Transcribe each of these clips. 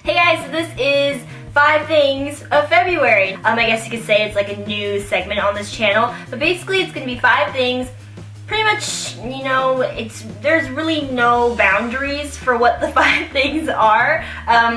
Hey guys, so this is 5 things of February. I guess you could say it's like a news segment on this channel, but basically it's gonna be 5 things. Pretty much, you know, there's really no boundaries for what the 5 things are,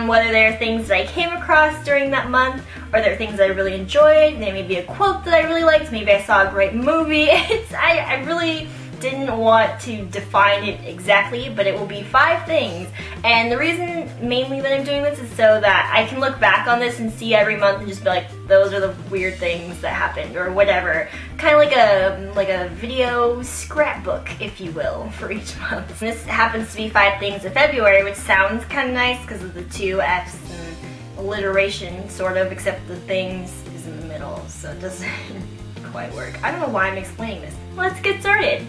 whether they're things that I came across during that month, or they're things that I really enjoyed, they may be a quote that I really liked, maybe I saw a great movie. I really didn't want to define it exactly, but it will be 5 things. And the reason mainly that I'm doing this is so that I can look back on this and see every month and just be like, those are the weird things that happened, or whatever. Kind of like a video scrapbook, if you will, for each month. And this happens to be 5 things of February, which sounds kind of nice because of the 2 F's and alliteration, sort of, except the things is in the middle, so it doesn't quite work. I don't know why I'm explaining this. Let's get started.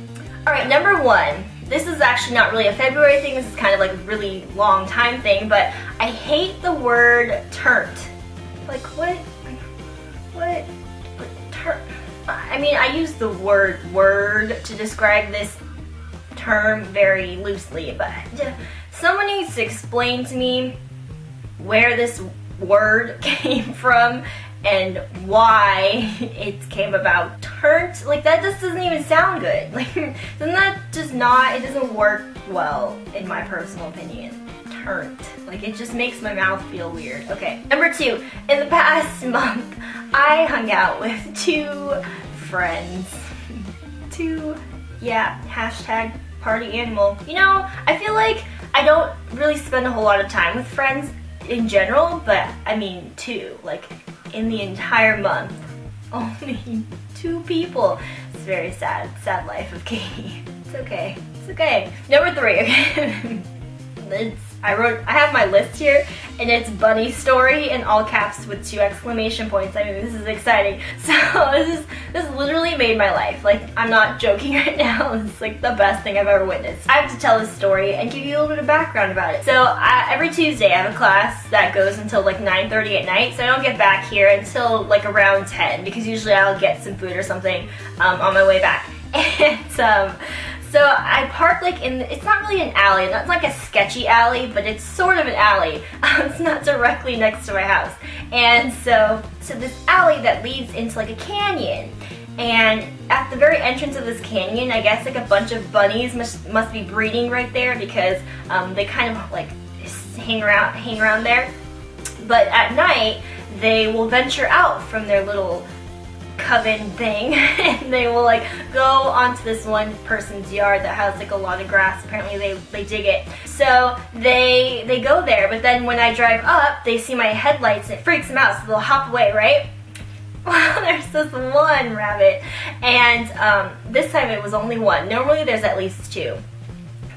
Alright, number 1. This is actually not really a February thing, this is kind of like a really long time thing, but I hate the word turnt. Like, what? Turnt? I mean, I use the word to describe this term very loosely, but someone needs to explain to me where this word came from and why it came about. Turnt, like that just doesn't even sound good. Like, doesn't that just not, it doesn't work well in my personal opinion. Turnt, like it just makes my mouth feel weird. Okay, number 2, in the past month, I hung out with 2 friends. 2, yeah, hashtag party animal. You know, I feel like I don't really spend a whole lot of time with friends in general, but I mean 2, like in the entire month, only 2 people. It's very sad life of Katie. It's okay, it's okay. Number 3, okay. I have my list here, and it's bunny story in all caps with 2 exclamation points. I mean, this is exciting. So this literally made my life. Like, I'm not joking right now. It's like the best thing I've ever witnessed. I have to tell this story and give you a little bit of background about it. So every Tuesday I have a class that goes until like 9:30 at night, so I don't get back here until like around 10, because usually I'll get some food or something on my way back. And so I park like it's not really an alley, it's like a sketchy alley, but it's sort of an alley. It's not directly next to my house. And so this alley that leads into like a canyon. And at the very entrance of this canyon, I guess like a bunch of bunnies must be breeding right there, because they kind of like hang around there. But at night, they will venture out from their little coven thing and they will like go onto this one person's yard that has like a lot of grass. Apparently they dig it, so they go there. But then when I drive up, they see my headlights and it freaks them out, so they'll hop away, right? Well, there's this one rabbit, and this time it was only 1. Normally there's at least 2.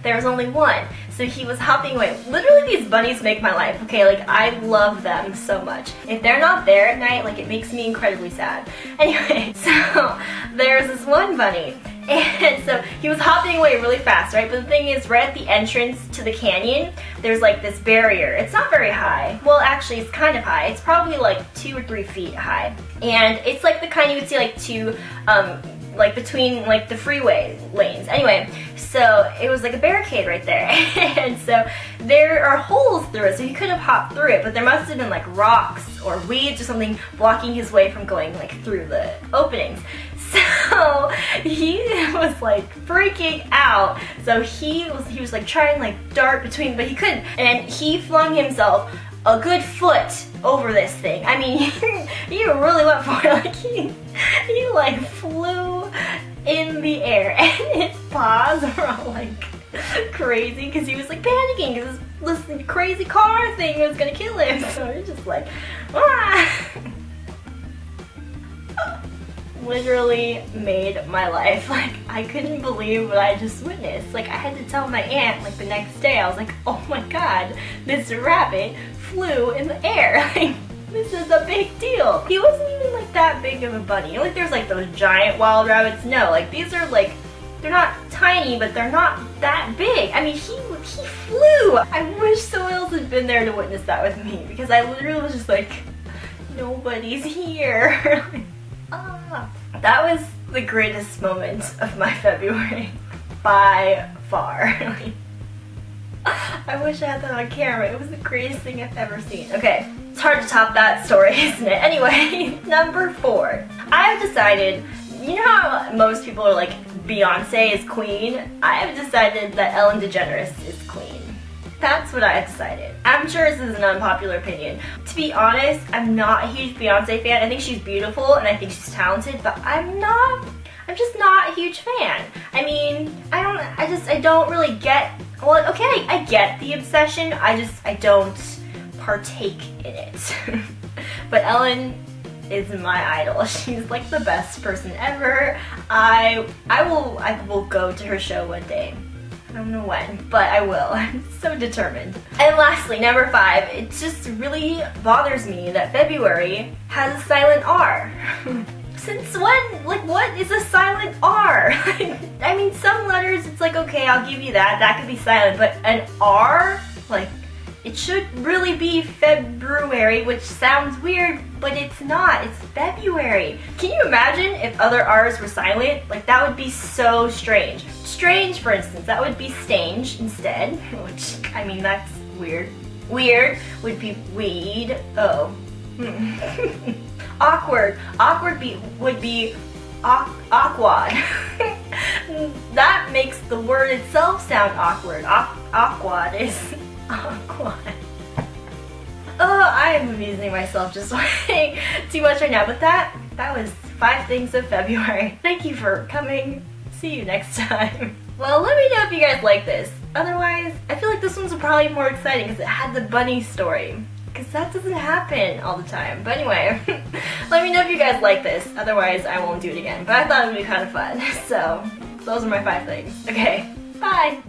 There was only 1, so he was hopping away. Literally, these bunnies make my life, okay? Like, I love them so much. If they're not there at night, like, it makes me incredibly sad. Anyway, so there's this one bunny, and so he was hopping away really fast, right? But the thing is, right at the entrance to the canyon, there's like this barrier. It's not very high. Well, actually, it's kind of high. It's probably like 2 or 3 feet high, and it's like the kind you would see like like between like the freeway lanes. Anyway, so it was like a barricade right there, and so there are holes through it, so he could have hopped through it, but there must have been like rocks or weeds or something blocking his way from going like through the openings. So he was like freaking out. So he was like trying like dart between, but he couldn't, and he flung himself a good foot over this thing. I mean, he really went for it. Like he like flew in the air, and his paws were all like crazy because he was like panicking because this crazy car thing was gonna kill him. So he's just like, ah. Literally made my life. Like, I couldn't believe what I just witnessed. Like, I had to tell my aunt like the next day. I was like, oh my god, this rabbit flew in the air. Like, this is a big deal. He wasn't even like that big of a bunny. You know, like there's like those giant wild rabbits. No, like these are like, they're not tiny, but they're not that big. I mean, he flew. I wish someone else had been there to witness that with me, because I literally was just like, nobody's here. That was the greatest moment of my February by far. I wish I had that on camera. It was the greatest thing I've ever seen. Okay, it's hard to top that story, isn't it? Anyway, number 4. I have decided, you know how most people are like, Beyonce is queen? I have decided that Ellen DeGeneres is queen. That's what I have decided. I'm sure this is an unpopular opinion. To be honest, I'm not a huge Beyonce fan. I think she's beautiful and I think she's talented, but I'm just not a huge fan. I mean, I don't really get, well, okay, I get the obsession, I don't partake in it. But Ellen is my idol. She's like the best person ever. I will go to her show one day. I don't know when, but I will. I'm so determined. And lastly, number 5, it just really bothers me that February has a silent R. Since when? Like, what is a silent R? I mean, some letters, it's like, okay, I'll give you that. That could be silent, but an R? Like, it should really be February, which sounds weird, but it's not. It's February. Can you imagine if other R's were silent? Like, that would be so strange. Strange, for instance, that would be stange instead, which, I mean, that's weird. Weird would be weed. Oh. Awkward. Awkward would be awkward. That makes the word itself sound awkward. Awkward is awkward. Oh, I am amusing myself just way too much right now. But that was 5 things of February. Thank you for coming. See you next time. Well, let me know if you guys like this. Otherwise, I feel like this one's probably more exciting because it had the bunny story. Because that doesn't happen all the time. But anyway, let me know if you guys like this. Otherwise, I won't do it again. But I thought it would be kind of fun. So, those are my 5 things. Okay, bye!